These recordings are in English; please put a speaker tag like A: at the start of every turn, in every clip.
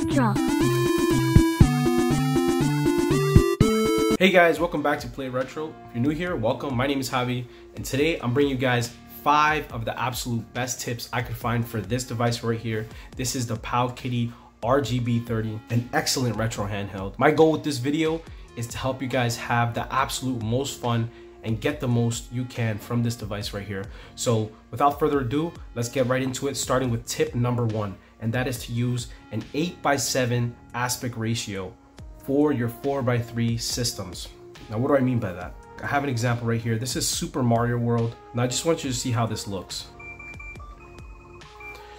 A: Retro.
B: Hey guys, welcome back to Play Retro. If you're new here, welcome. My name is Javi, and today I'm bringing you guys 5 of the absolute best tips I could find for this device right here. This is the Powkiddy RGB30, an excellent retro handheld. My goal with this video is to help you guys have the absolute most fun and get the most you can from this device right here. So without further ado, let's get right into it, starting with tip number 1, and that is to use an 8:7 aspect ratio for your 4:3 systems. Now, what do I mean by that? I have an example right here. This is Super Mario World, and I just want you to see how this looks.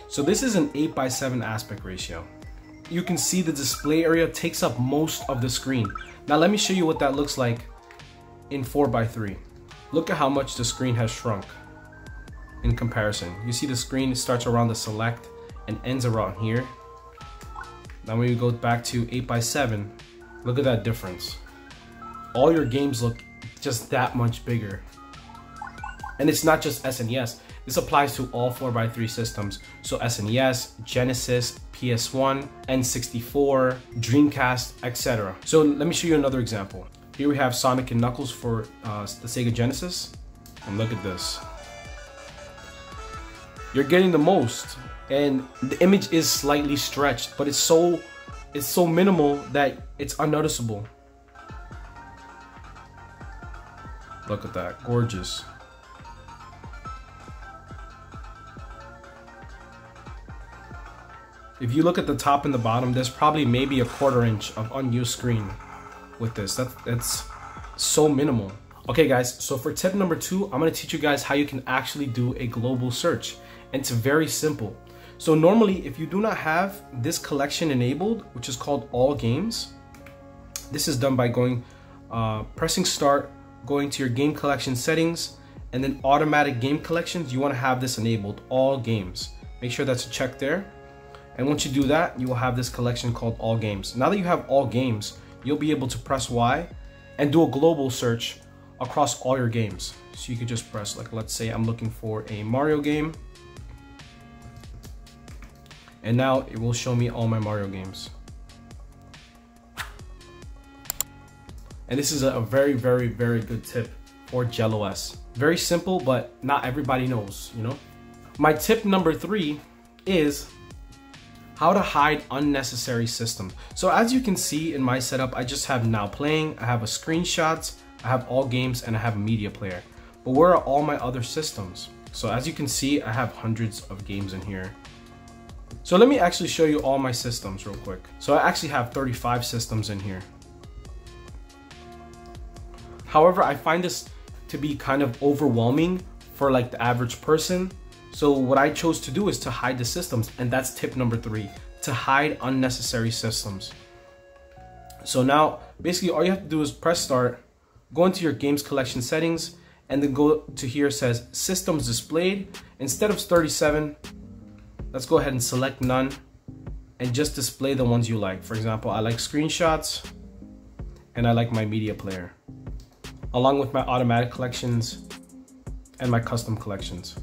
B: So this is an 8:7 aspect ratio. You can see the display area takes up most of the screen. Now let me show you what that looks like in 4:3. Look at how much the screen has shrunk in comparison. You see the screen starts around the select and ends around here. Now when you go back to 8:7, look at that difference. All your games look just that much bigger. And it's not just SNES. This applies to all 4:3 systems. So SNES, Genesis, PS1, N64, Dreamcast, etc. So let me show you another example. Here we have Sonic and Knuckles for the Sega Genesis. And look at this. You're getting the most. And the image is slightly stretched, but it's so minimal that it's unnoticeable. Look at that, gorgeous. If you look at the top and the bottom, there's probably maybe a 1/4 inch of unused screen with this. That's so minimal. Okay guys, so for tip number 2, I'm gonna teach you guys how you can actually do a global search. And it's very simple. So normally, if you do not have this collection enabled, which is called All Games, this is done by pressing start, going to your game collection settings, and then automatic game collections. You want to have this enabled, All Games. Make sure that's checked there. And once you do that, you will have this collection called All Games. Now that you have All Games, you'll be able to press Y and do a global search across all your games. So you could just press, like, let's say I'm looking for a Mario game. And now it will show me all my Mario games. And this is a very, very, very good tip for GelOS. Very simple, but not everybody knows, you know? My tip number 3 is how to hide unnecessary systems. So as you can see in my setup, I just have Now Playing, I have a screenshots, I have All Games, and I have a media player. But where are all my other systems? So as you can see, I have hundreds of games in here. So let me actually show you all my systems real quick. So I actually have 35 systems in here. However, I find this to be kind of overwhelming for like the average person. So what I chose to do is to hide the systems, and that's tip number 3, to hide unnecessary systems. So now basically all you have to do is press start, go into your games collection settings, and then go to here it says systems displayed. Instead of 37, let's go ahead and select none and just display the ones you like. For example, I like screenshots and I like my media player, along with my automatic collections and my custom collections.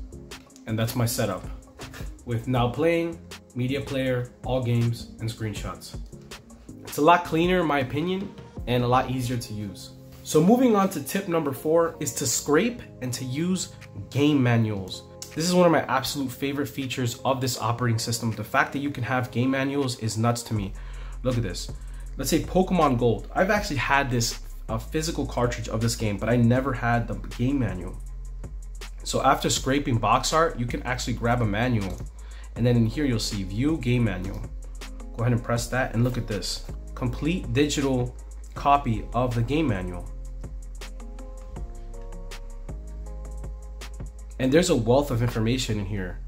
B: And that's my setup with Now Playing, media player, All Games, and screenshots. It's a lot cleaner in my opinion and a lot easier to use. So moving on to tip number 4 is to scrape and to use game manuals. This is one of my absolute favorite features of this operating system. The fact that you can have game manuals is nuts to me. Look at this. Let's say Pokemon Gold. I've actually had a physical cartridge of this game, but I never had the game manual. So after scraping box art, you can actually grab a manual. And then in here, you'll see View Game Manual. Go ahead and press that and look at this. Complete digital copy of the game manual. And there's a wealth of information in here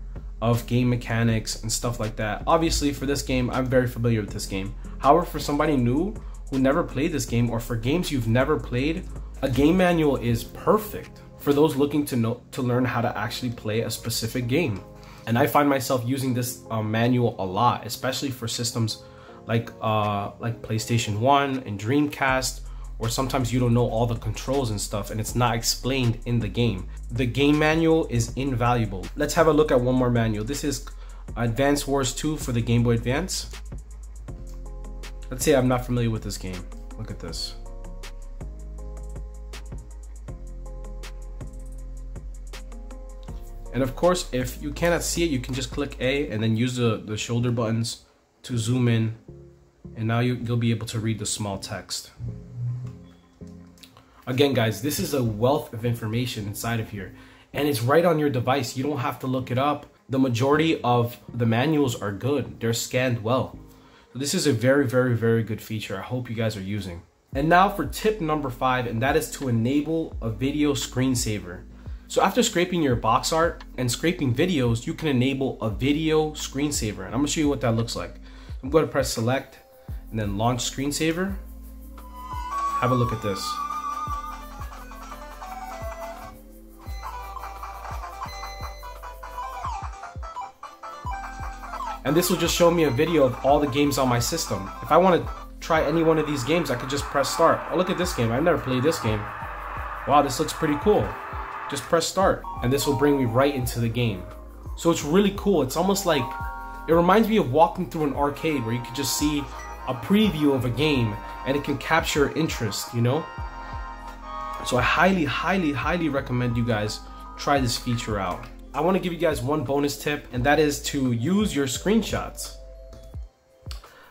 B: of game mechanics and stuff like that. Obviously for this game, I'm very familiar with this game. However, for somebody new who never played this game, or for games you've never played, a game manual is perfect for those looking to learn how to actually play a specific game. And I find myself using this manual a lot, especially for systems like PlayStation 1 and Dreamcast, or sometimes you don't know all the controls and stuff and it's not explained in the game. The game manual is invaluable. Let's have a look at one more manual. This is Advance Wars 2 for the Game Boy Advance. Let's say I'm not familiar with this game. Look at this. And of course, if you cannot see it, you can just click A and then use the shoulder buttons to zoom in. And now you'll be able to read the small text. Again, guys, this is a wealth of information inside of here. And it's right on your device. You don't have to look it up. The majority of the manuals are good. They're scanned well. So this is a very, very, very good feature. I hope you guys are using. And now for tip number 5, and that is to enable a video screensaver. So after scraping your box art and scraping videos, you can enable a video screensaver. And I'm gonna show you what that looks like. I'm going to press select and then launch screensaver. Have a look at this. And this will just show me a video of all the games on my system. If I want to try any one of these games, I could just press start. Oh, look at this game. I've never played this game. Wow, this looks pretty cool. Just press start and this will bring me right into the game. So it's really cool. It's almost like, it reminds me of walking through an arcade where you could just see a preview of a game and it can capture interest, you know? So I highly, highly, highly recommend you guys try this feature out. I want to give you guys one bonus tip, and that is to use your screenshots.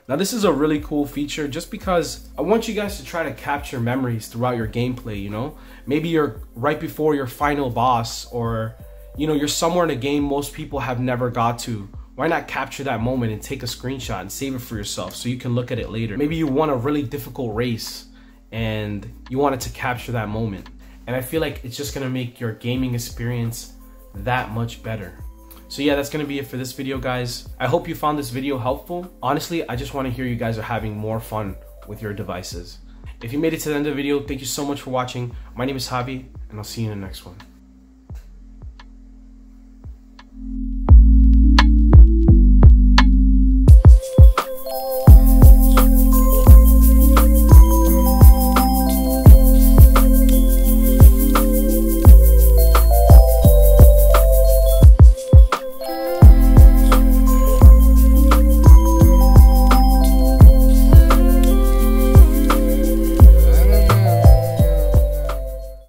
B: Now this is a really cool feature just because I want you guys to try to capture memories throughout your gameplay, you know? Maybe you're right before your final boss, or you know, you're somewhere in a game most people have never got to. Why not capture that moment and take a screenshot and save it for yourself so you can look at it later? Maybe you won a really difficult race and you wanted to capture that moment. And I feel like it's just gonna make your gaming experience that much better. So yeah, that's gonna be it for this video, guys. I hope you found this video helpful. Honestly, I just wanna hear you guys are having more fun with your devices. If you made it to the end of the video, thank you so much for watching. My name is Javi, and I'll see you in the next one.